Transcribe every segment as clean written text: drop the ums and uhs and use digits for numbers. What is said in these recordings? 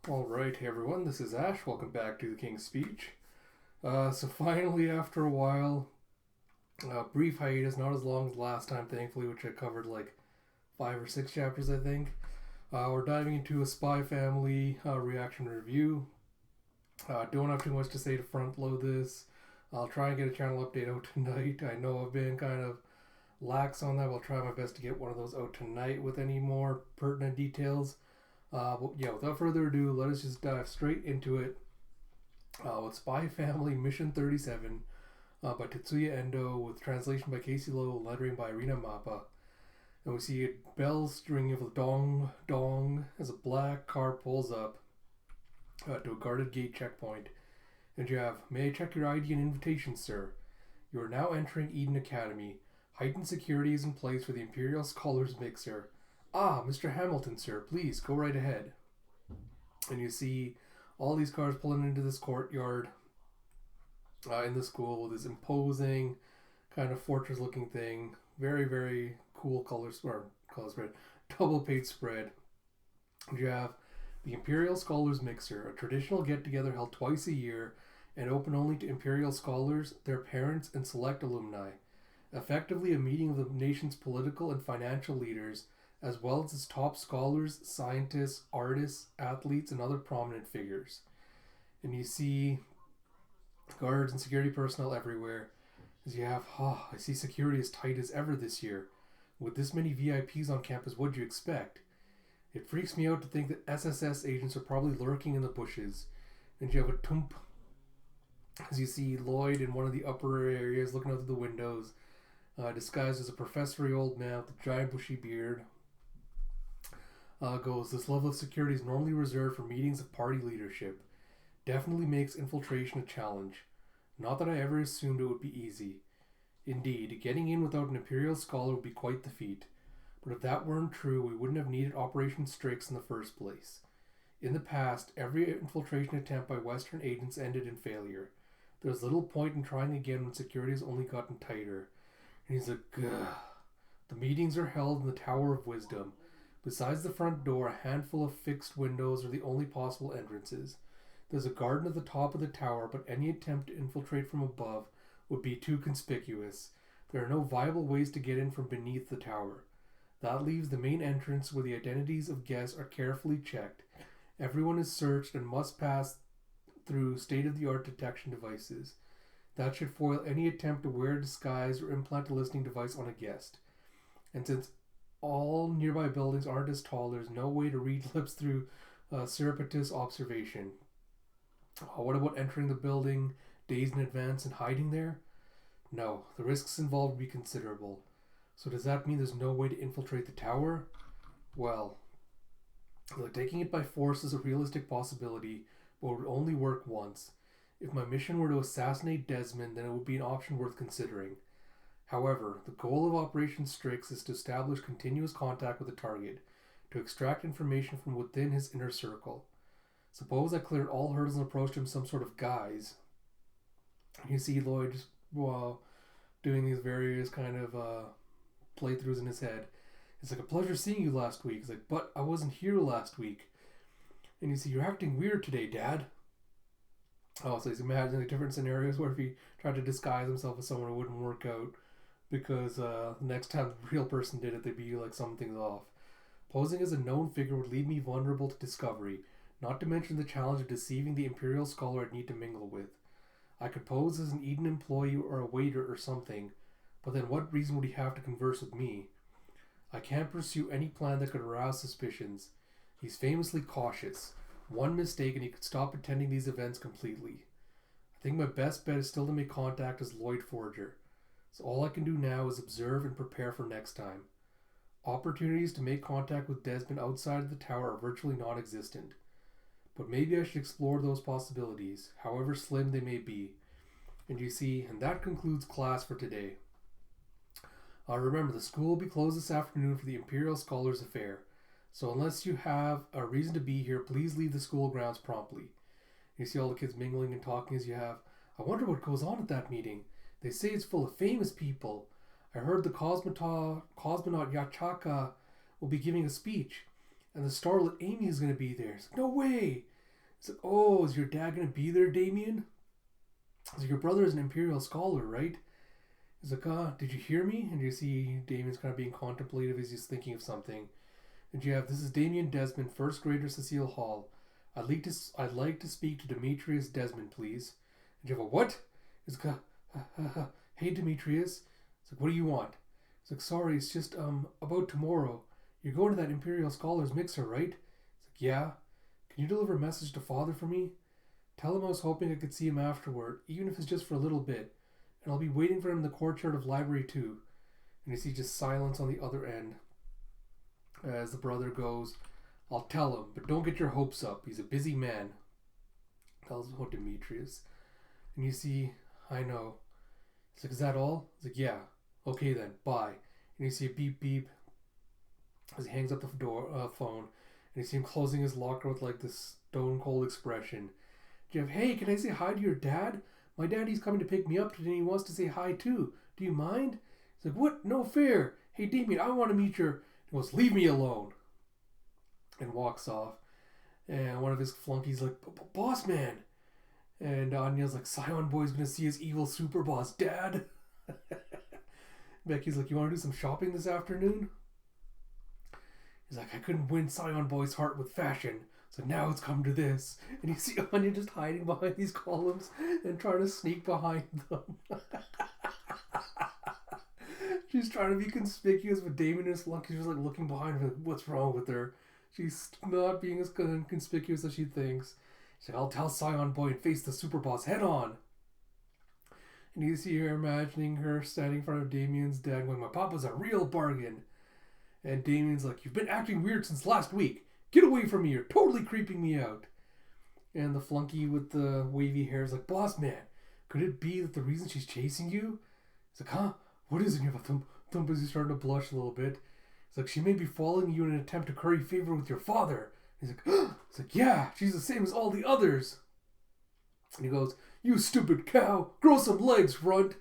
Alright, hey everyone, this is Ash. Welcome back to the King's Speech. So finally, after a while, brief hiatus, not as long as last time, thankfully, which I covered like 5 or 6 chapters, I think. We're diving into a Spy Family reaction review. Don't have too much to say to front load this. I'll try and get a channel update out tonight. I know I've been kind of lax on that. I'll try my best to get one of those out tonight with any more pertinent details. But yeah, without further ado, let us just dive straight into it with Spy Family Mission 37 by Tetsuya Endo, with translation by Casey Lowe, lettering by Irina Mappa. And we see a bell string of dong dong as a black car pulls up to a guarded gate checkpoint. And you have, "May I check your ID and invitation, sir? You are now entering Eden Academy. Heightened security is in place for the Imperial Scholars Mixer. Ah, Mr. Hamilton, sir, please go right ahead." And you see all these cars pulling into this courtyard in the school with this imposing kind of fortress looking thing. Very, very cool color spread. Double page spread. And you have the Imperial Scholars Mixer, a traditional get together held twice a year and open only to Imperial scholars, their parents, and select alumni. Effectively a meeting of the nation's political and financial leaders, as well as its top scholars, scientists, artists, athletes, and other prominent figures. And you see guards and security personnel everywhere. As you have, I see security as tight as ever this year. With this many VIPs on campus, what'd you expect? It freaks me out to think that SSS agents are probably lurking in the bushes. And you have a tump as you see Lloyd in one of the upper areas looking out through the windows, disguised as a professory old man with a giant bushy beard. Goes, "This level of security is normally reserved for meetings of party leadership. Definitely makes infiltration a challenge. Not that I ever assumed it would be easy. Indeed, getting in without an Imperial scholar would be quite the feat. But if that weren't true, we wouldn't have needed Operation Strix in the first place. In the past, every infiltration attempt by Western agents ended in failure. There's little point in trying again when security has only gotten tighter." And he's like, "Ugh." The meetings are held in the Tower of Wisdom. Besides the front door, a handful of fixed windows are the only possible entrances. There's a garden at the top of the tower, but any attempt to infiltrate from above would be too conspicuous. There are no viable ways to get in from beneath the tower. That leaves the main entrance, where the identities of guests are carefully checked. Everyone is searched and must pass through state-of-the-art detection devices. That should foil any attempt to wear a disguise or implant a listening device on a guest. And since all nearby buildings aren't as tall, there's no way to read lips through surreptitious observation. What about entering the building days in advance and hiding there? No, the risks involved would be considerable. So does that mean there's no way to infiltrate the tower? Well, taking it by force is a realistic possibility, but it would only work once. If my mission were to assassinate Desmond, then it would be an option worth considering. However, the goal of Operation Strix is to establish continuous contact with the target, to extract information from within his inner circle. Suppose I cleared all hurdles and approached him some sort of guise. You see Lloyd just doing these various kind of playthroughs in his head. It's like, "A pleasure seeing you last week." It's like, "But I wasn't here last week." And you see, "You're acting weird today, Dad." Oh, so he's imagining different scenarios where if he tried to disguise himself as someone, it wouldn't work out, because the next time the real person did it, they'd be like, something's off. Posing as a known figure would leave me vulnerable to discovery, not to mention the challenge of deceiving the Imperial scholar I'd need to mingle with. I could pose as an Eden employee or a waiter or something, but then what reason would he have to converse with me? I can't pursue any plan that could arouse suspicions. He's famously cautious. One mistake and he could stop attending these events completely. I think my best bet is still to make contact as Lloyd Forger. So all I can do now is observe and prepare for next time. Opportunities to make contact with Desmond outside of the tower are virtually non-existent. But maybe I should explore those possibilities, however slim they may be. And you see, and that concludes class for today. Remember, the school will be closed this afternoon for the Imperial Scholars Affair. So unless you have a reason to be here, please leave the school grounds promptly. You see all the kids mingling and talking as you have, "I wonder what goes on at that meeting. They say it's full of famous people. I heard the cosmonaut Yachaka will be giving a speech, and the starlet Amy is going to be there." It's like, "No way!" He's like, oh, is your dad gonna be there, Damien? He's like, your brother is an Imperial scholar, right? He's like, did you hear me? And you see Damien's kind of being contemplative as he's thinking of something. And you have, this is Damien Desmond, first grader Cecile Hall. I'd like to speak to Demetrius Desmond, please. And you have a what? He's like, hey Demetrius. It's like, what do you want? It's like, sorry, it's just about tomorrow. You're going to that Imperial Scholars Mixer, right? It's like, yeah. Can you deliver a message to Father for me? Tell him I was hoping I could see him afterward, even if it's just for a little bit. And I'll be waiting for him in the courtyard of Library 2. And you see just silence on the other end. As the brother goes, I'll tell him, but don't get your hopes up. He's a busy man. Tells Demetrius. And you see, I know. He's like, is that all? He's like, yeah. Okay then, bye. And you see a beep beep as he hangs up the phone. And you see him closing his locker with like this stone cold expression. Jeff, hey, can I say hi to your dad? My daddy's coming to pick me up today and he wants to say hi too. Do you mind? He's like, what? No fair. Hey, Damien, I want to meet your... He goes, leave me alone. And walks off. And one of his flunkies like, boss man. And Anya's like, Scion Boy's going to see his evil super boss, Dad. Becky's like, you want to do some shopping this afternoon? He's like, I couldn't win Scion Boy's heart with fashion. So now it's come to this. And you see Anya just hiding behind these columns and trying to sneak behind them. She's trying to be conspicuous, but Damien is like, she's just like looking behind her. Like, what's wrong with her? She's not being as conspicuous as she thinks. She's like, I'll tell Scion Boy and face the super boss head on. And you see her imagining her standing in front of Damien's dad going, my papa's a real bargain. And Damien's like, you've been acting weird since last week. Get away from me, you're totally creeping me out. And the flunky with the wavy hair is like, boss man, could it be that the reason she's chasing you? He's like, huh? What is it? Thump is starting to blush a little bit. He's like, she may be following you in an attempt to curry favor with your father. He's like, it's like, yeah, she's the same as all the others. And he goes, you stupid cow, grow some legs, runt.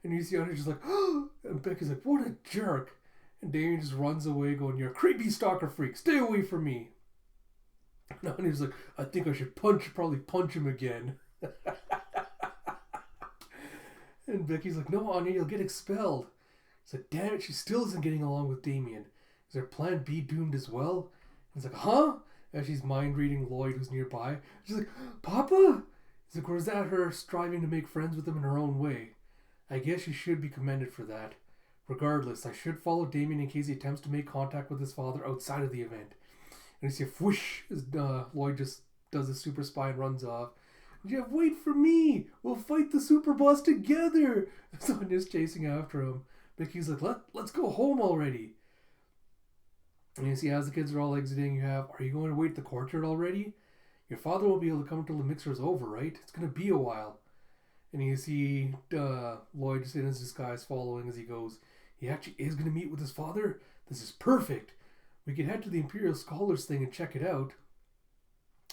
And you see Anya just like, and Becky's like, what a jerk. And Damien just runs away going, you're a creepy stalker freak, stay away from me. And Anya's like, I think I should probably punch him again. And Becky's like, no, Anya, you'll get expelled. He's like, damn it, she still isn't getting along with Damien. Is her plan B doomed as well? And he's like, huh? As she's mind reading Lloyd, who's nearby. She's like, Papa? He's like, or is that her striving to make friends with him in her own way? I guess she should be commended for that. Regardless, I should follow Damien in case he attempts to make contact with his father outside of the event. And you see a whoosh as Lloyd just does a super spy and runs off. Jeff, wait for me! We'll fight the super boss together! Sonya's chasing after him. Becky's like, let's go home already. And you see, as the kids are all exiting, you have, are you going to wait at the courtyard already? Your father won't be able to come until the mixer's over, right? It's going to be a while. And you see Lloyd just in his disguise following as he goes, he actually is going to meet with his father? This is perfect. We can head to the Imperial Scholars thing and check it out.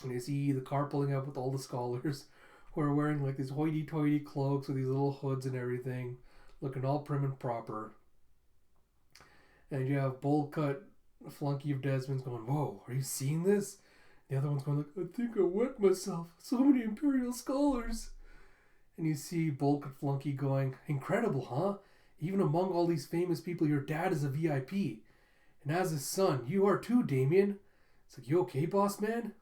And you see the car pulling up with all the scholars who are wearing like these hoity-toity cloaks with these little hoods and everything, looking all prim and proper. And you have bowl cut flunky of Desmond's going, whoa, are you seeing this? The other one's going like, I think I wet myself. So many Imperial Scholars. And you see bowl cut flunky going, incredible, huh? Even among all these famous people, your dad is a VIP. And as his son, you are too, Damien. It's like, you okay, boss man?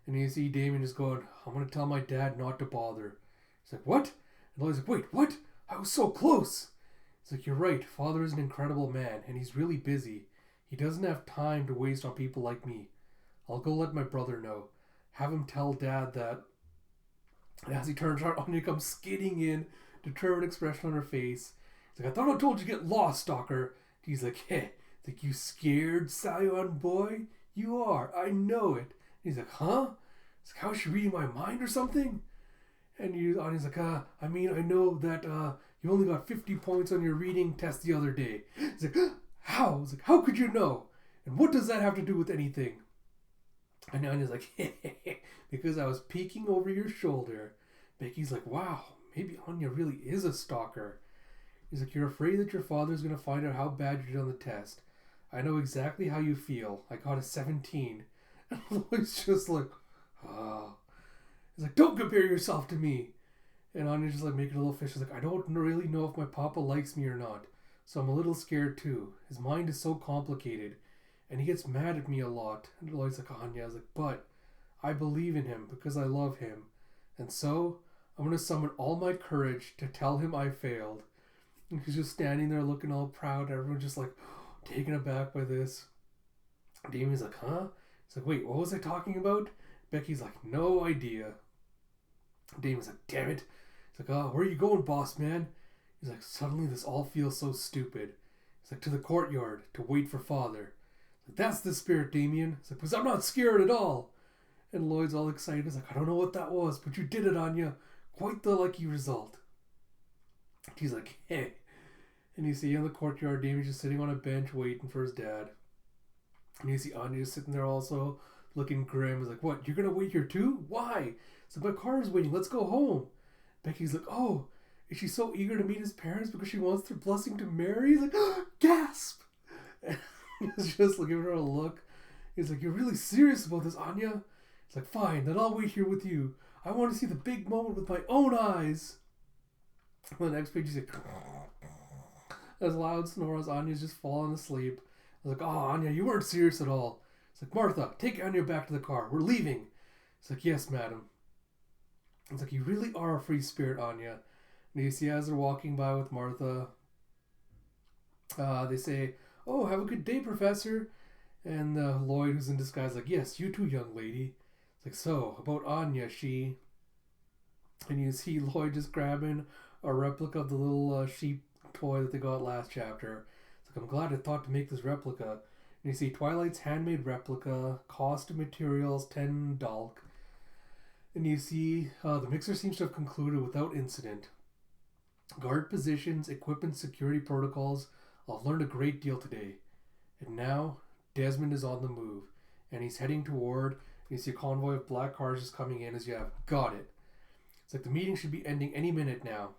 And you see Damien just going, I'm going to tell my dad not to bother. He's like, what? And Lloyd's like, wait, what? I was so close. He's like, you're right. Father is an incredible man, and he's really busy. He doesn't have time to waste on people like me. I'll go let my brother know. Have him tell Dad that. And as he turns around, Anya comes skidding in, determined expression on her face. He's like, I thought I told you to get lost, stalker. He's like, hey, think you scared, Scion Boy? You are. I know it. He's like, huh? He's like, how is she reading my mind or something? And Anya's like, I mean, I know that you only got 50 points on your reading test the other day. He's like, how? He's like, how could you know? And what does that have to do with anything? And Anya's like, because I was peeking over your shoulder. Becky's like, wow, maybe Anya really is a stalker. He's like, you're afraid that your father's going to find out how bad you did on the test. I know exactly how you feel. I got a 17. And Lloyd's just like, oh. He's like, don't compare yourself to me. And Anya's just like making a little face. She's like, I don't really know if my papa likes me or not. So I'm a little scared too. His mind is so complicated. And he gets mad at me a lot. And Lloyd's like, Anya. I was like, but I believe in him because I love him. And so I'm going to summon all my courage to tell him I failed. And he's just standing there looking all proud. Everyone's just like taken aback by this. Damien's like, huh? He's like, wait, what was I talking about? Becky's like, no idea. Damien's like, damn it. He's like, oh, where are you going, boss man? He's like, suddenly this all feels so stupid. He's like, to the courtyard to wait for father. He's like, that's the spirit, Damien. He's like, because I'm not scared at all. And Lloyd's all excited. He's like, I don't know what that was, but you did it, Anya. Quite the lucky result. He's like, hey. And you see in the courtyard, Damien's just sitting on a bench waiting for his dad. And you see Anya just sitting there also looking grim. He's like, what, you're going to wait here too? Why? So my car is waiting. Let's go home. Becky's like, oh, is she so eager to meet his parents because she wants their blessing to marry? He's like, oh, gasp. And he's just giving her a look. He's like, you're really serious about this, Anya? He's like, fine, then I'll wait here with you. I want to see the big moment with my own eyes. On the next page, he's like, as loud snore as Anya's just falling asleep. I was like, oh, Anya, you weren't serious at all. It's like, Martha, take Anya back to the car. We're leaving. It's like, yes, madam. It's like, you really are a free spirit, Anya. And you see as they're walking by with Martha, they say, oh, have a good day, Professor. And Lloyd, who's in disguise, like, yes, you too, young lady. It's like, so, about Anya, she... And you see Lloyd just grabbing a replica of the little sheep toy that they got last chapter. It's like, I'm glad I thought to make this replica. And you see Twilight's handmade replica, cost of materials, 10 dalk. And you see the mixer seems to have concluded without incident. Guard positions, equipment, security protocols. I've learned a great deal today. And now, Desmond is on the move. And he's heading toward, and you see a convoy of black cars just coming in as you have got it. It's like the meeting should be ending any minute now.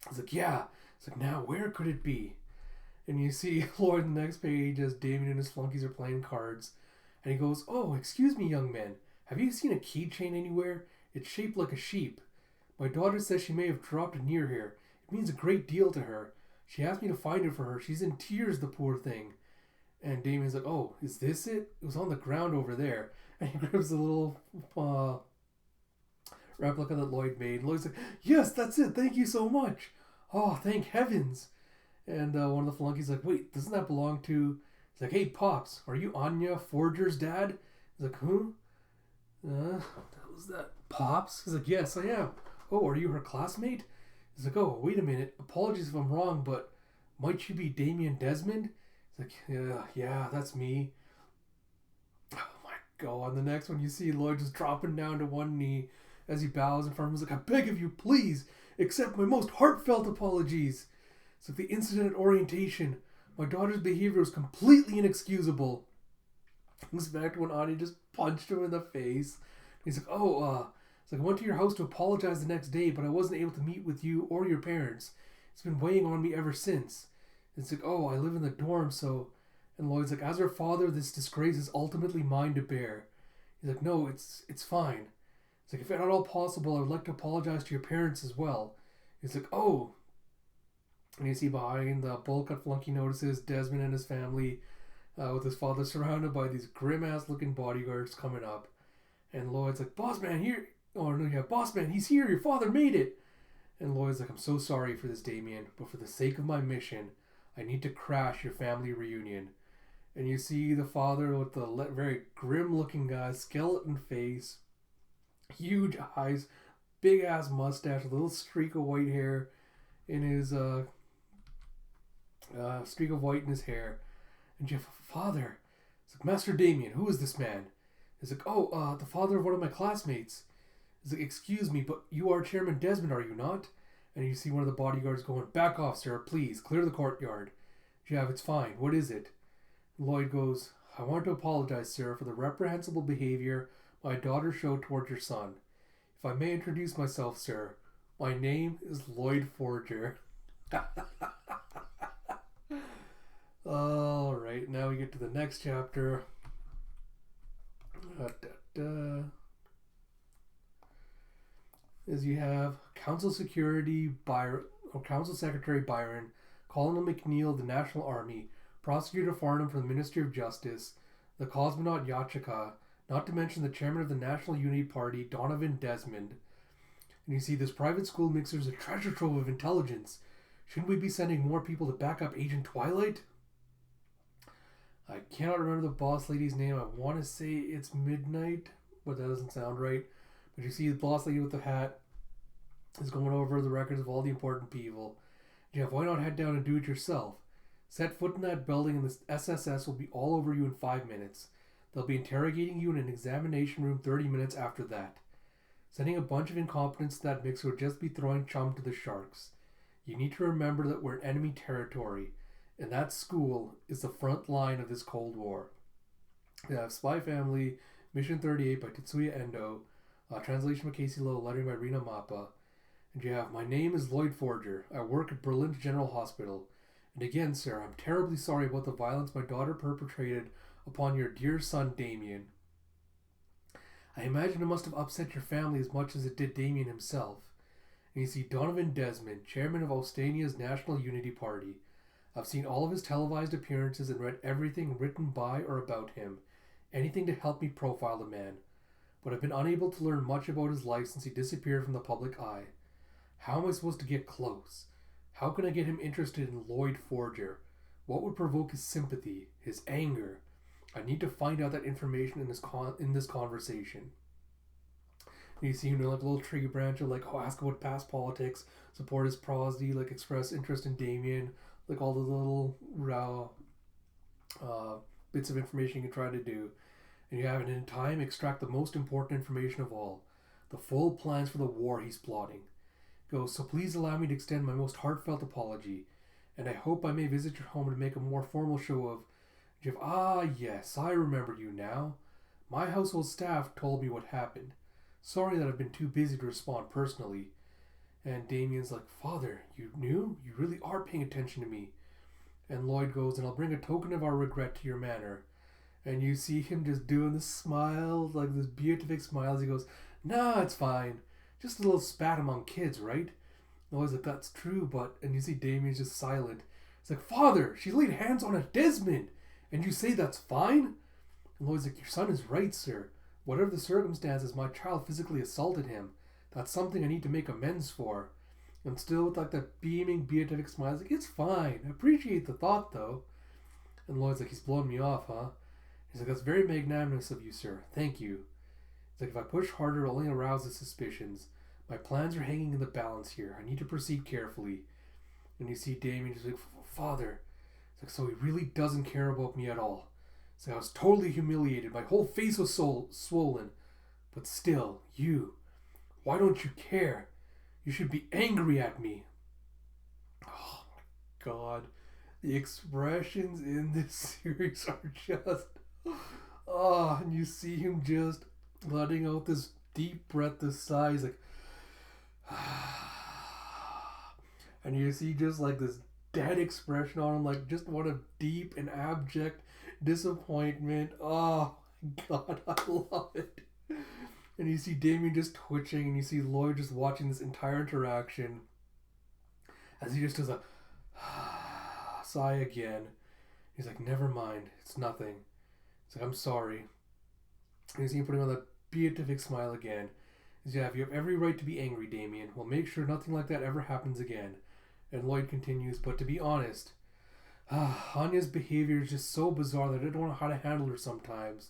It's like, yeah. It's like, now where could it be? And you see Lloyd on the next page as Damien and his flunkies are playing cards. And he goes, oh, excuse me, young man. Have you seen a keychain anywhere? It's shaped like a sheep. My daughter says she may have dropped it near here. It means a great deal to her. She asked me to find it for her. She's in tears, the poor thing. And Damien's like, oh, is this it? It was on the ground over there. And he grabs the little replica that Lloyd made. And Lloyd's like, yes, that's it. Thank you so much. Oh, thank heavens. And one of the flunkies like, wait, doesn't that belong to... He's like, hey, Pops, are you Anya Forger's dad? He's like, who? Was that Pops? He's like, yes, I am. Oh, are you her classmate? He's like, oh, wait a minute. Apologies if I'm wrong, but might you be Damien Desmond? He's like, yeah, that's me. Oh my God. The next one, you see Lloyd just dropping down to one knee as he bows in front of him. He's like, I beg of you, please, accept my most heartfelt apologies. It's like the incident at orientation. My daughter's behavior was completely inexcusable. He's back to when Anya just punched him in the face. He's like, it's like, I went to your house to apologize the next day, but I wasn't able to meet with you or your parents. It's been weighing on me ever since. It's like, oh, I live in the dorm, so... And Lloyd's like, as her father, this disgrace is ultimately mine to bear. He's like, no, it's fine. It's like, if at all possible, I would like to apologize to your parents as well. He's like, oh. And you see behind the bullcut flunky notices Desmond and his family with his father surrounded by these grim-ass looking bodyguards coming up. And Lloyd's like, boss man, here. Oh, no, yeah, boss man, he's here. Your father made it. And Lloyd's like, I'm so sorry for this, Damien, but for the sake of my mission, I need to crash your family reunion. And you see the father with the very grim-looking guy, skeleton face, huge eyes, big-ass mustache, a little streak of white hair in his, streak of white in his hair. And you have a father. It's like, Master Damien, who is this man? He's like, the father of one of my classmates. He's like, excuse me, but you are Chairman Desmond, are you not? And you see one of the bodyguards going, back off, sir, please, clear the courtyard. Jav, it's fine, what is it? Lloyd goes, I want to apologize, sir, for the reprehensible behavior my daughter showed towards your son. If I may introduce myself, sir, my name is Lloyd Forger. Alright, now we get to the next chapter. Is you have Council Secretary Byron, Colonel McNeil, the National Army, Prosecutor Farnham from the Ministry of Justice, the cosmonaut Yachika, not to mention the chairman of the National Unity Party, Donovan Desmond. And you see this private school mixer is a treasure trove of intelligence. Shouldn't we be sending more people to back up Agent Twilight? I cannot remember the boss lady's name. I want to say it's Midnight, but that doesn't sound right. But you see the boss lady with the hat is going over the records of all the important people. Jeff, why not head down and do it yourself? Set foot in that building and the SSS will be all over you in 5 minutes. They'll be interrogating you in an examination room 30 minutes after that. Sending a bunch of incompetents to that mixer would just be throwing chum to the sharks. You need to remember that we're in enemy territory, and that school is the front line of this Cold War. We have Spy Family, Mission 38 by Tetsuya Endo, translation by Casey Lowe, lettering by Rina Mappa. And you have, my name is Lloyd Forger. I work at Berlin General Hospital. And again, sir, I'm terribly sorry about the violence my daughter perpetrated upon your dear son, Damien. I imagine it must have upset your family as much as it did Damien himself. And you see Donovan Desmond, chairman of Ostania's National Unity Party. I've seen all of his televised appearances and read everything written by or about him, anything to help me profile the man. But I've been unable to learn much about his life since he disappeared from the public eye. How am I supposed to get close? How can I get him interested in Lloyd Forger? What would provoke his sympathy, his anger? I need to find out that information in this conversation. And you see him doing like a little tree branch of like, oh, ask about past politics, support his prosody, like express interest in Damien, like all the little bits of information you can try to do. And you have it in time extract the most important information of all, the full plans for the war he's plotting. Goes, so please allow me to extend my most heartfelt apology, and I hope I may visit your home to make a more formal show of Jeff. Ah, yes, I remember you now. My household staff told me what happened. Sorry that I've been too busy to respond personally. And Damien's like, Father, you knew? You really are paying attention to me. And Lloyd goes, and I'll bring a token of our regret to your manor. And you see him just doing this smile, like this beatific smile as he goes, nah, it's fine. Just a little spat among kids, right? And Lloyd's like, that's true, but... And you see Damien's just silent. It's like, Father, she laid hands on a Desmond! And you say that's fine? And Lloyd's like, your son is right, sir. Whatever the circumstances, my child physically assaulted him. That's something I need to make amends for. And still with like that beaming, beatific smile, he's like, it's fine. I appreciate the thought, though. And Lloyd's like, he's blowing me off, huh? He's like, that's very magnanimous of you, sir. Thank you. He's like, if I push harder, it'll only arouse his suspicions. My plans are hanging in the balance here. I need to proceed carefully. And you see Damien just like, Father. It's like, so he really doesn't care about me at all. It's like, I was totally humiliated. My whole face was swollen. But still, why don't you care? You should be angry at me. Oh my God. The expressions in this series are just... Oh, and you see him just letting out this deep breath, this sigh. He's like... And you see just like this dead expression on him, like just one of deep and abject disappointment. Oh my God, I love it. And you see Damien just twitching, and you see Lloyd just watching this entire interaction as he just does a sigh again. He's like, never mind, it's nothing. He's like, I'm sorry. And you see him putting on that beatific smile again. He's like, you have every right to be angry, Damien. We'll make sure nothing like that ever happens again. And Lloyd continues, but to be honest, Anya's behavior is just so bizarre that I don't know how to handle her sometimes.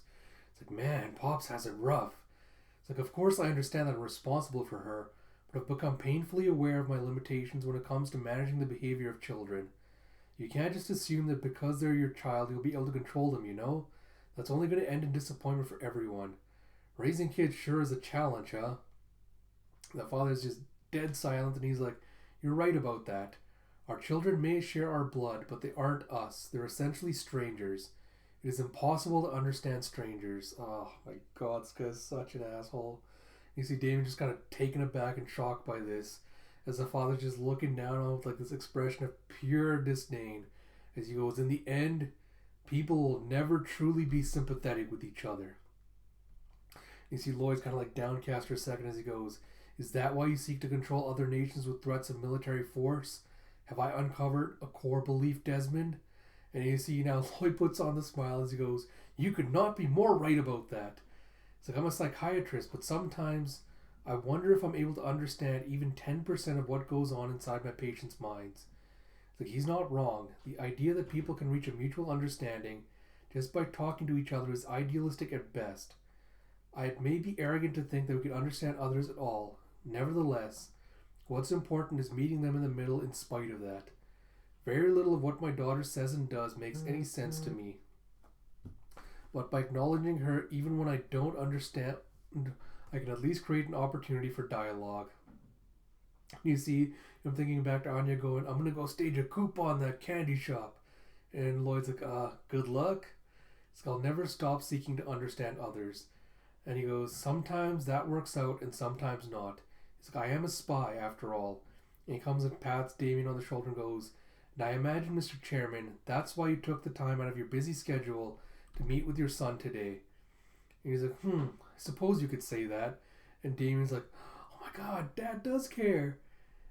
It's like, man, Pops has it rough. It's like, of course I understand that I'm responsible for her, but I've become painfully aware of my limitations when it comes to managing the behavior of children. You can't just assume that because they're your child, you'll be able to control them, you know? That's only going to end in disappointment for everyone. Raising kids sure is a challenge, huh? The father's just dead silent, and he's like, you're right about that. Our children may share our blood, but they aren't us. They're essentially strangers. It is impossible to understand strangers. Oh my God, this guy's such an asshole. You see Damien just kind of taken aback and shocked by this, as the father's just looking down on him with like this expression of pure disdain, as he goes, in the end, people will never truly be sympathetic with each other. You see Lloyd's kind of like downcast for a second as he goes, "Is that why you seek to control other nations with threats of military force? Have I uncovered a core belief, Desmond?" And you see now Lloyd puts on the smile as he goes, "You could not be more right about that." It's like, I'm a psychiatrist, but sometimes I wonder if I'm able to understand even 10% of what goes on inside my patients' minds. It's like, he's not wrong. The idea that people can reach a mutual understanding just by talking to each other is idealistic at best. It may be arrogant to think that we can understand others at all. Nevertheless, what's important is meeting them in the middle in spite of that. Very little of what my daughter says and does makes any sense to me. But by acknowledging her, even when I don't understand, I can at least create an opportunity for dialogue. You see, I'm thinking back to Anya going, "I'm going to go stage a coup on that candy shop." And Lloyd's like, "Good luck." So I'll never stop seeking to understand others. And he goes, "Sometimes that works out and sometimes not." He's like, "I am a spy after all." And he comes and pats Damien on the shoulder and goes, "And I imagine, Mr. Chairman, that's why you took the time out of your busy schedule to meet with your son today." And he's like, I suppose you could say that. And Damien's like, "Oh my God, Dad does care."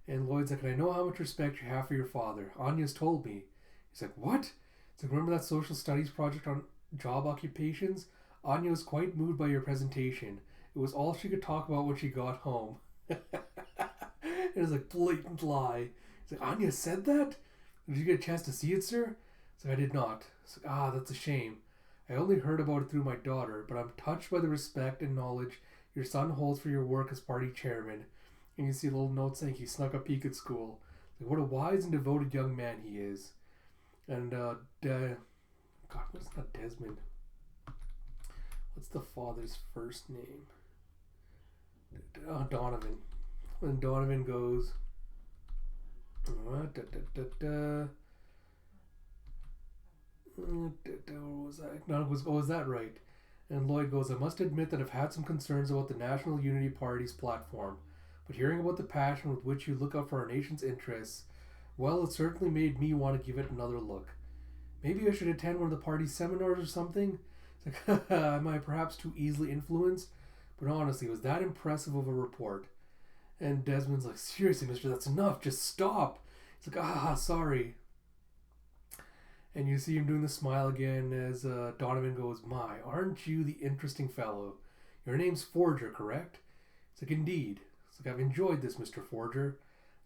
And Lloyd's like, "And I know how much respect you have for your father. Anya's told me." He's like, "What?" He's like, "Remember that social studies project on job occupations? Anya was quite moved by your presentation. It was all she could talk about when she got home." It was like blatant lie. He's like, "Anya said that? Did you get a chance to see it, sir?" He's like, "I did not." He's like, "That's a shame. I only heard about it through my daughter, but I'm touched by the respect and knowledge your son holds for your work as party chairman." And you see a little note saying he snuck a peek at school. Like, what a wise and devoted young man he is. And, God, what's not Desmond? What's the father's first name? Donovan. And Donovan goes, what was that? No, was that right? And Lloyd goes, "I must admit that I've had some concerns about the National Unity Party's platform, but hearing about the passion with which you look out for our nation's interests, well, it certainly made me want to give it another look. Maybe I should attend one of the party's seminars or something." It's like, am I perhaps too easily influenced? But honestly, it was that impressive of a report. And Desmond's like, "Seriously, mister, that's enough. Just stop." He's like, "Sorry." And you see him doing the smile again as Donovan goes, "My, aren't you the interesting fellow? Your name's Forger, correct?" It's like, "Indeed." It's like, "I've enjoyed this, Mr. Forger."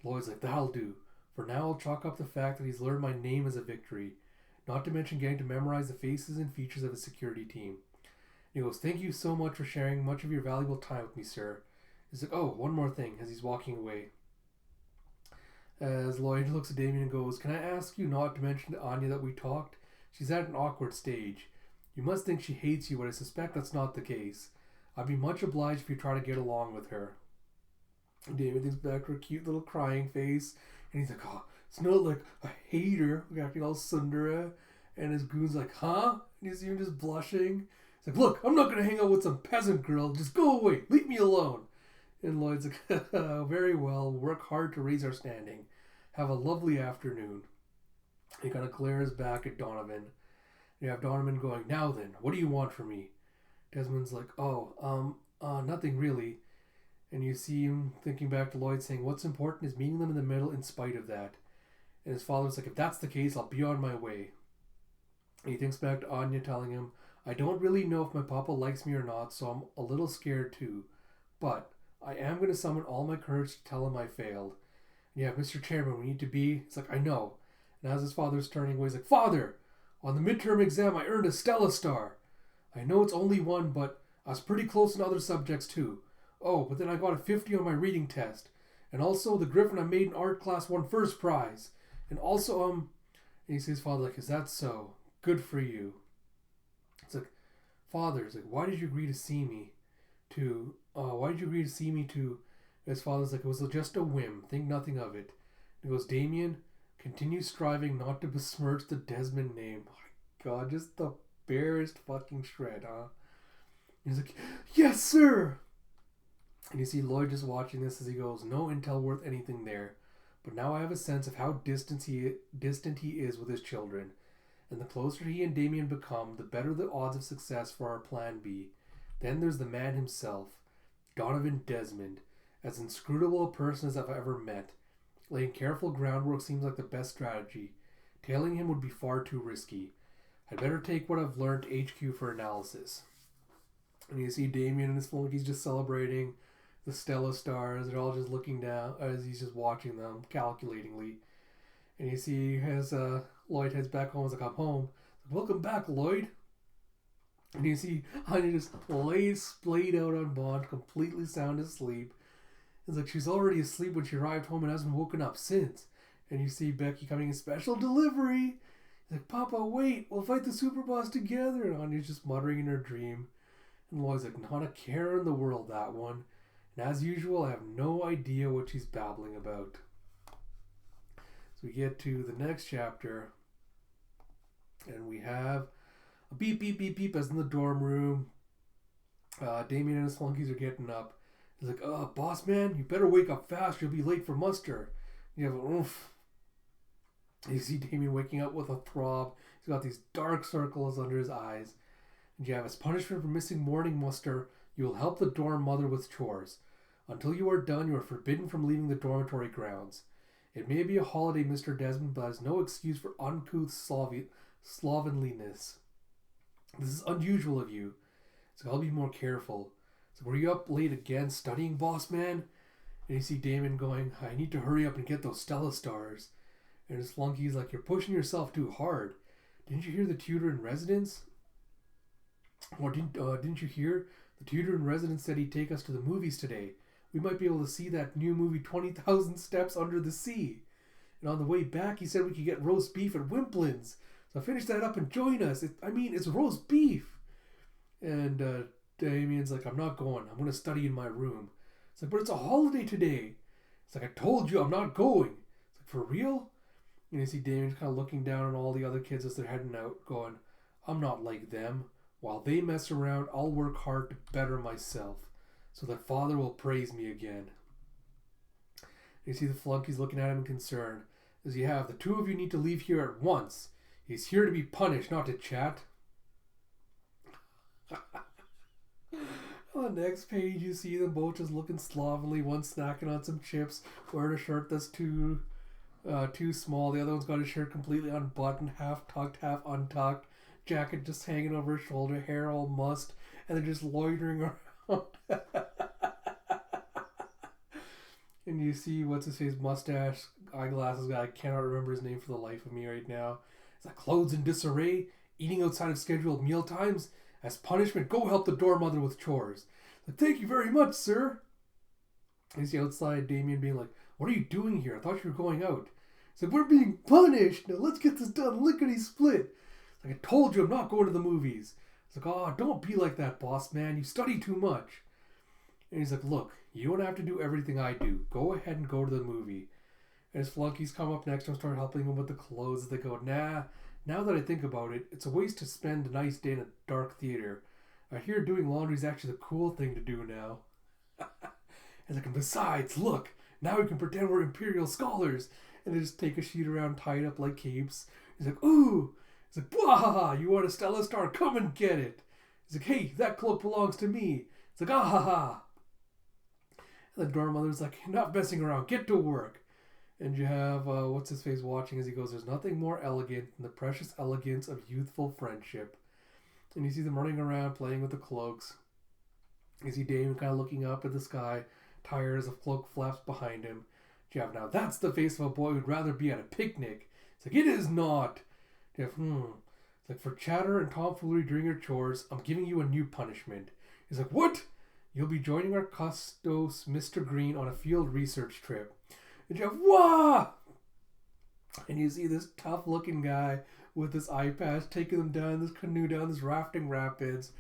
Lloyd's like, "That'll do. For now, I'll chalk up the fact that he's learned my name as a victory. Not to mention getting to memorize the faces and features of his security team." And he goes, "Thank you so much for sharing much of your valuable time with me, sir." He's like, "Oh, one more thing," as he's walking away. As Lloyd looks at Damien and goes, "Can I ask you not to mention to Anya that we talked? She's at an awkward stage. You must think she hates you, but I suspect that's not the case. I'd be much obliged if you try to get along with her." And Damien thinks back to her cute little crying face, and he's like, "Oh, it's not like I hate her," acting all Sundara. And his goon's like, "Huh?" And you see him just blushing. He's like, "Look, I'm not going to hang out with some peasant girl. Just go away. Leave me alone." And Lloyd's like, "Very well. We'll work hard to raise our standing. Have a lovely afternoon." He kind of glares back at Donovan. You have Donovan going, "Now then, what do you want from me?" Desmond's like, nothing really." And you see him thinking back to Lloyd saying, "What's important is meeting them in the middle in spite of that." And his father's like, "If that's the case, I'll be on my way." And he thinks back to Anya telling him, "I don't really know if my papa likes me or not, so I'm a little scared too. But I am going to summon all my courage to tell him I failed. And yeah, Mr. Chairman, we need to be..." It's like, "I know." And as his father's turning away, he's like, "Father, on the midterm exam, I earned a Stella Star. I know it's only one, but I was pretty close in other subjects too. Oh, but then I got a 50 on my reading test. And also, the Griffin I made in art class won first prize. And also, And he sees his father like, "Is that so? Good for you." It's like, "Father," it's like, "Why did you agree to see me to... why did you agree to see me to..." His father's like, "It was just a whim. Think nothing of it." And he goes, "Damien, continue striving not to besmirch the Desmond name." Oh my God, just the barest fucking shred, huh? He's like, "Yes, sir." And you see Lloyd just watching this as he goes, "No intel worth anything there. But now I have a sense of how distant he is with his children. And the closer he and Damien become, the better the odds of success for our plan B. Then there's the man himself, Donovan Desmond, as inscrutable a person as I've ever met. Laying careful groundwork seems like the best strategy. Tailing him would be far too risky. I'd better take what I've learned to HQ for analysis. And you see Damien and his flunkies just celebrating the Stella stars. They're all just looking down as he's just watching them calculatingly. And you see as Lloyd heads back home, he's like, I'm home. Welcome back, Lloyd. And you see Anya just lays splayed out on Bond, completely sound asleep. It's like she's already asleep when she arrived home and hasn't woken up since. And you see Becky coming in special delivery. He's like, Papa, wait, we'll fight the super boss together. And Anya's just muttering in her dream. And Lloyd's like, not a care in the world, that one. And as usual, I have no idea what she's babbling about. So we get to the next chapter. And we have a beep, beep, beep, beep as in the dorm room. Damien and his flunkies are getting up. He's like, boss man, you better wake up fast. You'll be late for muster. You have a oomph. You see Damien waking up with a throb. He's got these dark circles under his eyes. And you have as punishment for missing morning muster, you will help the dorm mother with chores. Until you are done, you are forbidden from leaving the dormitory grounds. It may be a holiday, Mr. Desmond, but has no excuse for uncouth slovenliness. This is unusual of you, so I'll be more careful. So were you up late again studying, boss man? And you see Damon going, I need to hurry up and get those Stella stars. And his flunky's like, you're pushing yourself too hard. Didn't you hear the tutor in residence? Or didn't you hear? The tutor in residence said he'd take us to the movies today. We might be able to see that new movie 20,000 Steps Under the Sea. And on the way back, he said we could get roast beef at Wimplin's. So finish that up and join us. It's roast beef. And Damien's like, I'm not going. I'm going to study in my room. It's like, but it's a holiday today. It's like, I told you I'm not going. It's like, for real? And you see Damien's kind of looking down on all the other kids as they're heading out, going, I'm not like them. While they mess around, I'll work hard to better myself so that Father will praise me again. And you see the flunkies looking at him in concern. As you have, the two of you need to leave here at once. He's here to be punished, not to chat. On the next page, you see them both just looking slovenly. One snacking on some chips, wearing a shirt that's too small. The other one's got his shirt completely unbuttoned, half tucked, half untucked. Jacket just hanging over his shoulder, hair all mussed, and they're just loitering around. And you see what's his face, mustache, eyeglasses guy. I cannot remember his name for the life of me right now. It's like, clothes in disarray, eating outside of scheduled meal times. As punishment, go help the dorm mother with chores. Like, thank you very much, sir. And you see outside Damien being like, what are you doing here? I thought you were going out. He's like, we're being punished. Now let's get this done lickety split. Like, I told you I'm not going to the movies. It's like, oh, don't be like that, boss man. You study too much. And he's like, look, you don't have to do everything I do. Go ahead and go to the movie. And his flunkies come up next to him, start helping him with the clothes. They go, nah, now that I think about it, it's a waste to spend a nice day in a dark theater. I hear doing laundry is actually the cool thing to do now. He's like, and besides, look, now we can pretend we're Imperial scholars. And they just take a sheet around, tie it up like capes. He's like, ooh. He's like, blah, you want a Stella Star? Come and get it. He's like, hey, that cloak belongs to me. It's like, ah ha ha. And the dorm mother's like, not messing around, get to work. And you have, what's his face watching as he goes, there's nothing more elegant than the precious elegance of youthful friendship. And you see them running around playing with the cloaks. You see Damon kind of looking up at the sky, tired as a cloak flaps behind him. You have, now that's the face of a boy who'd rather be at a picnic. It's like, it is not. You have, It's like, for chatter and tomfoolery during your chores, I'm giving you a new punishment. He's like, what? You'll be joining our custos, Mr. Green, on a field research trip. And you have, wah! And you see this tough-looking guy with this eye patch taking them down this canoe, down this rafting rapids,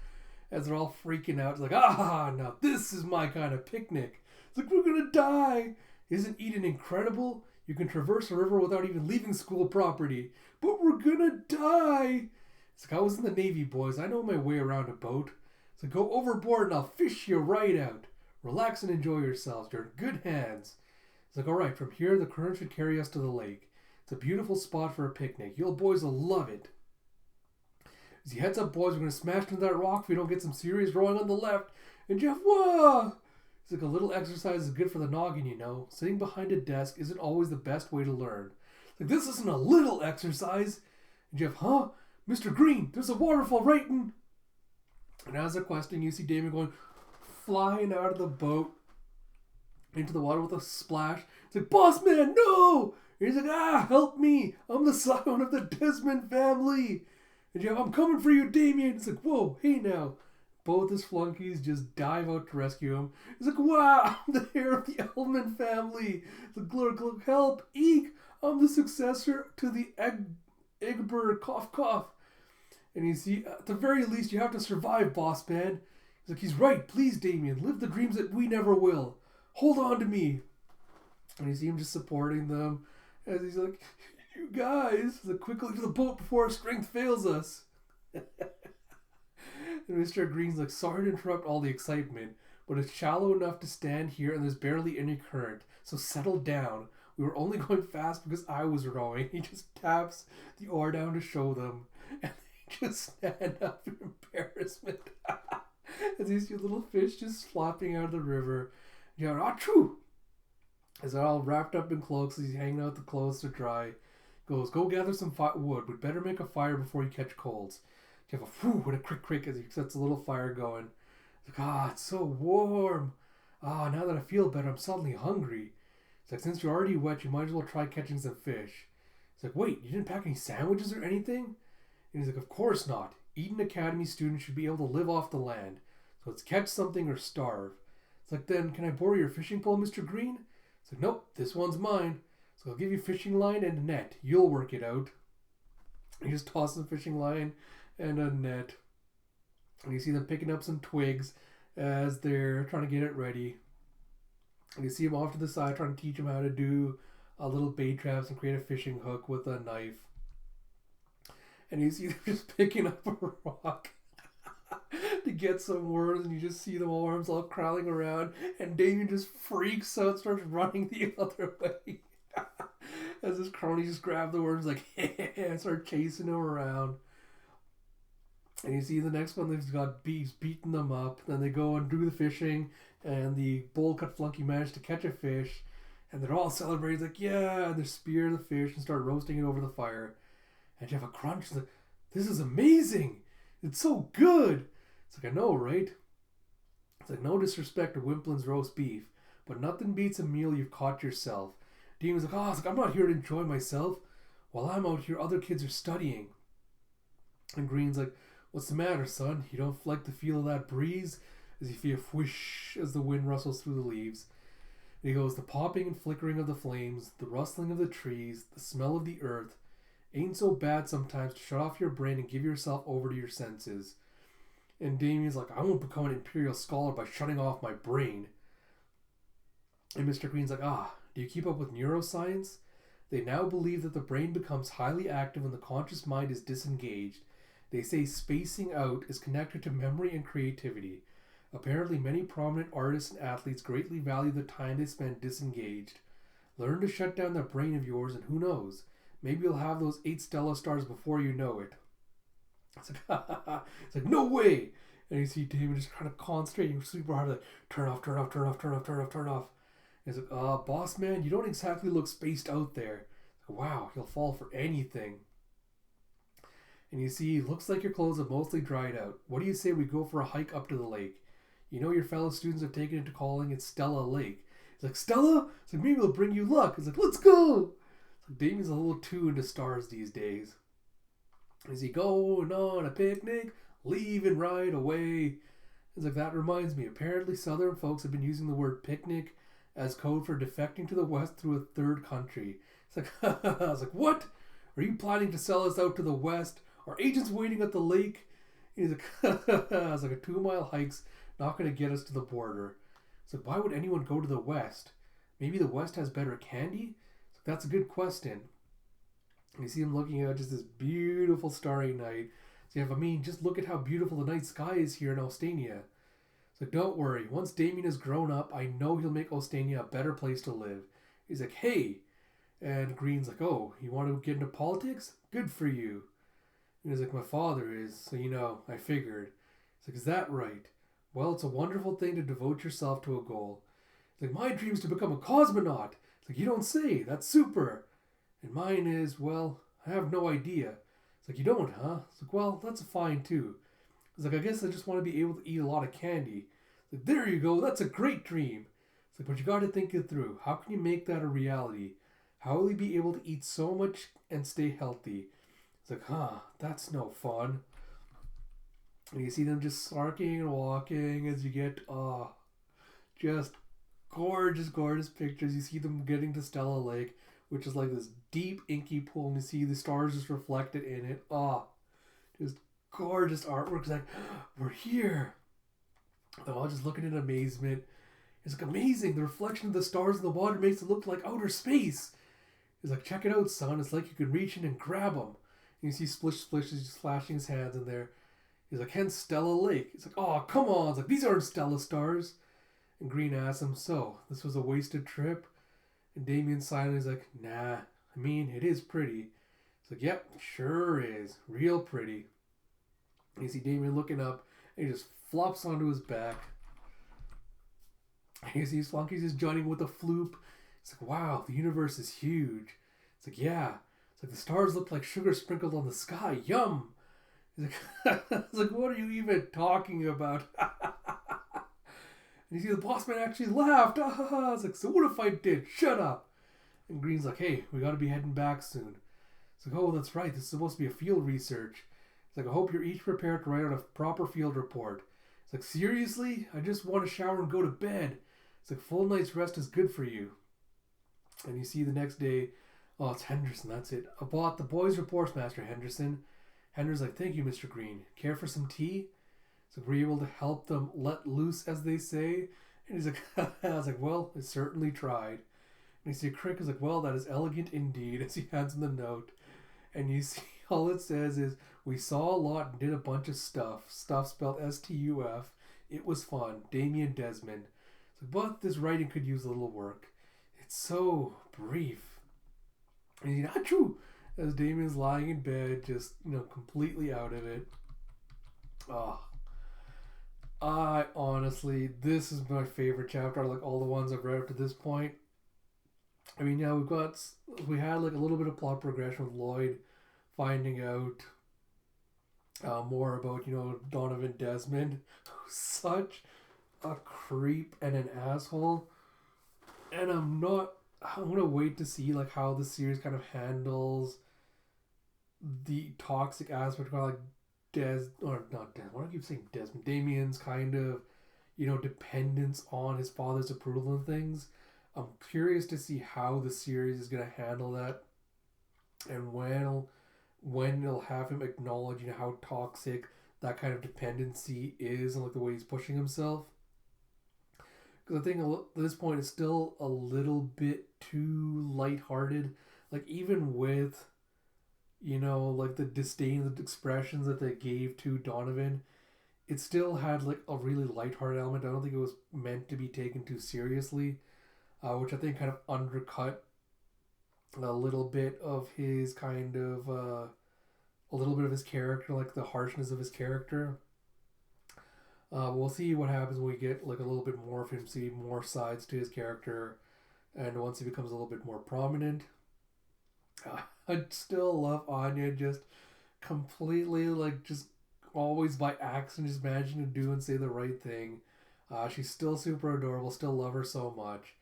as they're all freaking out. It's like, now this is my kind of picnic. It's like, we're gonna die. Isn't Eden incredible? You can traverse a river without even leaving school property. But we're gonna die. It's like, I was in the Navy, boys. I know my way around a boat. So go overboard and I'll fish you right out. Relax and enjoy yourselves. You're in good hands. It's like, all right, from here the current should carry us to the lake. It's a beautiful spot for a picnic. You boys will love it. As he heads up, boys, we're going to smash into that rock if we don't get some serious rowing on the left. And Jeff, whoa! He's like, a little exercise is good for the noggin, you know. Sitting behind a desk isn't always the best way to learn. Like, this isn't a little exercise. And Jeff, huh? Mr. Green, there's a waterfall right in... And as they're questing, you see Damien going flying out of the boat into the water with a splash. It's like, boss man, no! And he's like, help me! I'm the scion of the Desmond family! And Jeff, I'm coming for you, Damien! It's like, whoa, hey now. Both his flunkies just dive out to rescue him. He's like, wow, I'm the heir of the Elman family! The glug, help! Eek! I'm the successor to the Egbert, cough, cough. And you see, at the very least, you have to survive, boss man. He's like, he's right. Please, Damien, live the dreams that we never will. Hold on to me. And you see him just supporting them as he's like, you guys, like, quickly to the boat before our strength fails us. And Mr. Green's like, sorry to interrupt all the excitement, but it's shallow enough to stand here and there's barely any current. So settle down. We were only going fast because I was rowing. He just taps the oar down to show them. And just stand up in embarrassment as you see little fish just flopping out of the river. Yeah, achoo! As they're all wrapped up in cloaks as he's hanging out the clothes to dry. Goes, go gather some wood. We'd better make a fire before you catch colds. You have a whew and a crick as he sets a little fire going. It's like, it's so warm. Now that I feel better, I'm suddenly hungry. It's like, since you're already wet, you might as well try catching some fish. It's like, wait, you didn't pack any sandwiches or anything? And he's like, of course not. Eden Academy students should be able to live off the land. So it's catch something or starve. It's like, then can I borrow your fishing pole, Mr. Green? It's like, nope, this one's mine. So I'll give you fishing line and a net. You'll work it out. He just tosses a fishing line and a net. And you see them picking up some twigs as they're trying to get it ready. And you see him off to the side trying to teach him how to do little bait traps and create a fishing hook with a knife. And you see them just picking up a rock to get some worms, and you just see the worms all crawling around, and Damien just freaks out, starts running the other way. As his cronies just grab the worms like, and start chasing him around. And you see the next one, they've got bees beating them up. Then they go and do the fishing, and the bowl cut flunky managed to catch a fish, and they're all celebrating, like, yeah, and they spear the fish and start roasting it over the fire. And you have a crunch. It's like, this is amazing. It's so good. It's like, I know, right? It's like, no disrespect to Wimplin's roast beef, but nothing beats a meal you've caught yourself. Demon's like, it's like, I'm not here to enjoy myself. While I'm out here, other kids are studying. And Green's like, what's the matter, son? You don't like the feel of that breeze? As you feel whoosh as the wind rustles through the leaves. And he goes, the popping and flickering of the flames, the rustling of the trees, the smell of the earth, ain't so bad sometimes to shut off your brain and give yourself over to your senses. And Damien's like, I won't become an imperial scholar by shutting off my brain. And Mr. Green's like, do you keep up with neuroscience? They now believe that the brain becomes highly active when the conscious mind is disengaged. They say spacing out is connected to memory and creativity. Apparently, many prominent artists and athletes greatly value the time they spend disengaged. Learn to shut down that brain of yours, and who knows? Maybe you'll have those 8 Stella stars before you know it. It's like, it's like, no way! And you see Damien just kind of concentrating super hard, like, turn off. And he's like, boss man, you don't exactly look spaced out there. Like, wow, he'll fall for anything. And you see, looks like your clothes have mostly dried out. What do you say we go for a hike up to the lake? You know your fellow students have taken it to calling it Stella Lake. It's like, Stella? It's like, maybe it'll bring you luck. It's like, let's go! Damien's a little too into stars these days. Is he going on a picnic? Leaving right away. It's like, that reminds me. Apparently Southern folks have been using the word picnic as code for defecting to the West through a third country. It's like, I was like, what? Are you planning to sell us out to the West? Are agents waiting at the lake? And he's like, I was like, a 2-mile hike's not going to get us to the border. It's like, why would anyone go to the West? Maybe the West has better candy? That's a good question. And you see him looking at just this beautiful starry night. So just look at how beautiful the night sky is here in Ostania. So don't worry. Once Damien is grown up, I know he'll make Ostania a better place to live. He's like, hey. And Green's like, oh, you want to get into politics? Good for you. And he's like, my father is, so I figured. He's like, is that right? Well, it's a wonderful thing to devote yourself to a goal. He's like, my dream is to become a cosmonaut. It's like, you don't say, that's super. And mine is, well, I have no idea. It's like, you don't, huh? It's like, well, that's fine too. It's like, I guess I just want to be able to eat a lot of candy. It's like, there you go, that's a great dream. It's like, but you got to think it through. How can you make that a reality? How will you be able to eat so much and stay healthy? It's like, that's no fun. And you see them just snarking and walking as you get, just gorgeous, gorgeous pictures. You see them getting to Stella Lake, which is like this deep, inky pool, and you see the stars just reflected in it. Just gorgeous artwork. It's like, we're here. They're all just looking in amazement. It's like amazing. The reflection of the stars in the water makes it look like outer space. He's like, check it out, son. It's like you can reach in and grab them. And you see Splish Splish is just flashing his hands in there. He's like, hence Stella Lake. He's like, oh, come on. It's like, these aren't Stella stars. And Green asks him, so, this was a wasted trip? And Damien's silent. He's like, nah, I mean, it is pretty. He's like, yep, sure is. Real pretty. And you see Damien looking up, and he just flops onto his back. And you see Flunky's just joining with a floop. It's like, wow, the universe is huge. It's like, yeah. It's like the stars look like sugar sprinkled on the sky. Yum! He's like, it's like, what are you even talking about? And you see the boss man actually laughed. It's like, so what if I did? Shut up. And Green's like, hey, we got to be heading back soon. It's like, oh, that's right. This is supposed to be a field research. It's like, I hope you're each prepared to write out a proper field report. It's like, seriously? I just want to shower and go to bed. It's like, full night's rest is good for you. And you see the next day, oh, it's Henderson. That's it. I bought the boys' reports, Master Henderson. Henderson's like, thank you, Mr. Green. Care for some tea? So we're able to help them let loose, as they say. And he's like, I was like, well, I certainly tried. And you see Crick is like, well, that is elegant indeed, as he hands him the note. And you see all it says is, we saw a lot and did a bunch of stuff. Stuff spelled S-T-U-F. It was fun. Damien Desmond. So, but this writing could use a little work. It's so brief. And he's not true. As Damien's lying in bed, just, completely out of it. I honestly, this is my favorite chapter. Like all the ones I've read up to this point. I mean, yeah, we had like a little bit of plot progression with Lloyd finding out more about, Donovan Desmond, who's such a creep and an asshole. And I'm gonna wait to see like how the series kind of handles the toxic aspect of like why do I keep saying Desmond? Damien's kind of, dependence on his father's approval and things. I'm curious to see how the series is gonna handle that, and when it'll have him acknowledge, how toxic that kind of dependency is, and like the way he's pushing himself. Because I think at this point it's still a little bit too lighthearted. Like even with, like the disdain, the expressions that they gave to Donovan, it still had like a really lighthearted element. I don't think it was meant to be taken too seriously, which I think kind of undercut a little bit of his kind of, a little bit of his character, like the harshness of his character. We'll see what happens when we get like a little bit more of him, see more sides to his character, and once he becomes a little bit more prominent. I still love Anya just completely like just always by accident just managing to do and say the right thing. She's still super adorable, still love her so much.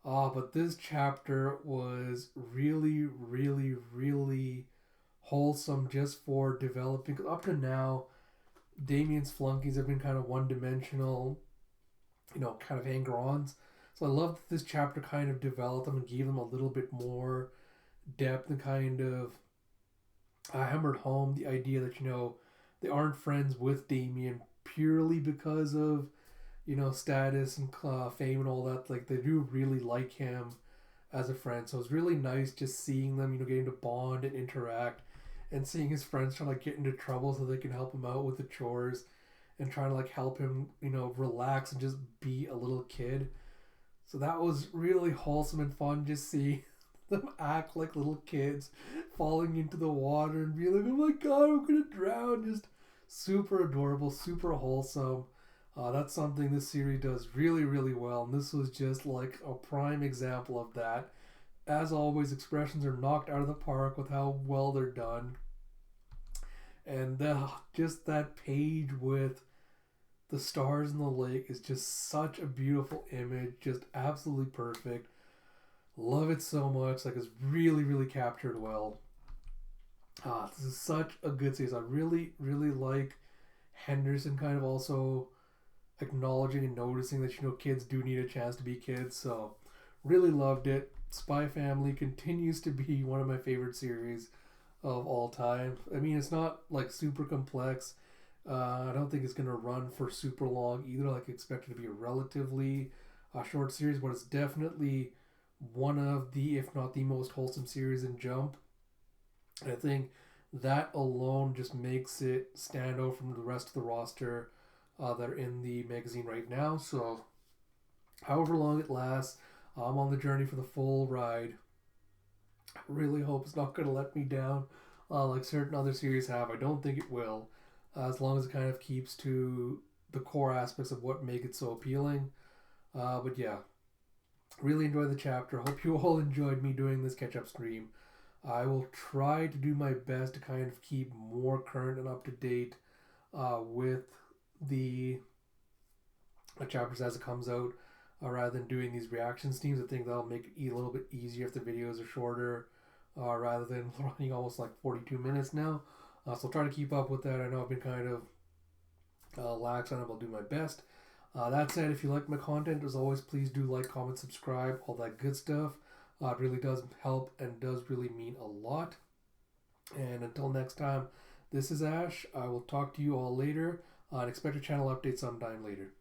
But this chapter was really, really, really wholesome just for developing. Up to now, Damien's flunkies have been kind of one-dimensional, kind of hanger-ons. So I love that this chapter kind of developed them and gave them a little bit more depth and kind of hammered home the idea that, they aren't friends with Damien purely because of, status and fame and all that. Like, they do really like him as a friend. So it's really nice just seeing them, getting to bond and interact, and seeing his friends trying to like, get into trouble so they can help him out with the chores, and trying to like help him, relax and just be a little kid. So that was really wholesome and fun. Just see them act like little kids falling into the water and be like, oh my god, I'm gonna drown. Just super adorable, super wholesome. That's something this series does really, really well, and this was just like a prime example of that. As always, expressions are knocked out of the park with how well they're done, and just that page with the stars in the lake is just such a beautiful image, just absolutely perfect. Love it so much. Like, it's really, really captured well. This is such a good series. I really, really like Henderson kind of also acknowledging and noticing that, kids do need a chance to be kids. So really loved it. Spy Family continues to be one of my favorite series of all time. I mean, it's not like super complex. I don't think it's gonna run for super long either. Like, expect it to be a relatively short series, but it's definitely one of the, if not the most wholesome series in Jump. And I think that alone just makes it stand out from the rest of the roster that are in the magazine right now. So, however long it lasts, I'm on the journey for the full ride. I really hope it's not going to let me down like certain other series have. I don't think it will, as long as it kind of keeps to the core aspects of what make it so appealing. But yeah, really enjoyed the chapter. Hope you all enjoyed me doing this catch-up stream. I will try to do my best to kind of keep more current and up to date with the chapters as it comes out, rather than doing these reaction streams. I think that'll make it a little bit easier if the videos are shorter, rather than running almost like 42 minutes now. So I'll try to keep up with that. I know I've been kind of lax on it. I'll do my best. That said, if you like my content, as always, please do like, comment, subscribe, all that good stuff. It really does help and does really mean a lot. And until next time, this is Ash. I will talk to you all later and expect a channel update sometime later.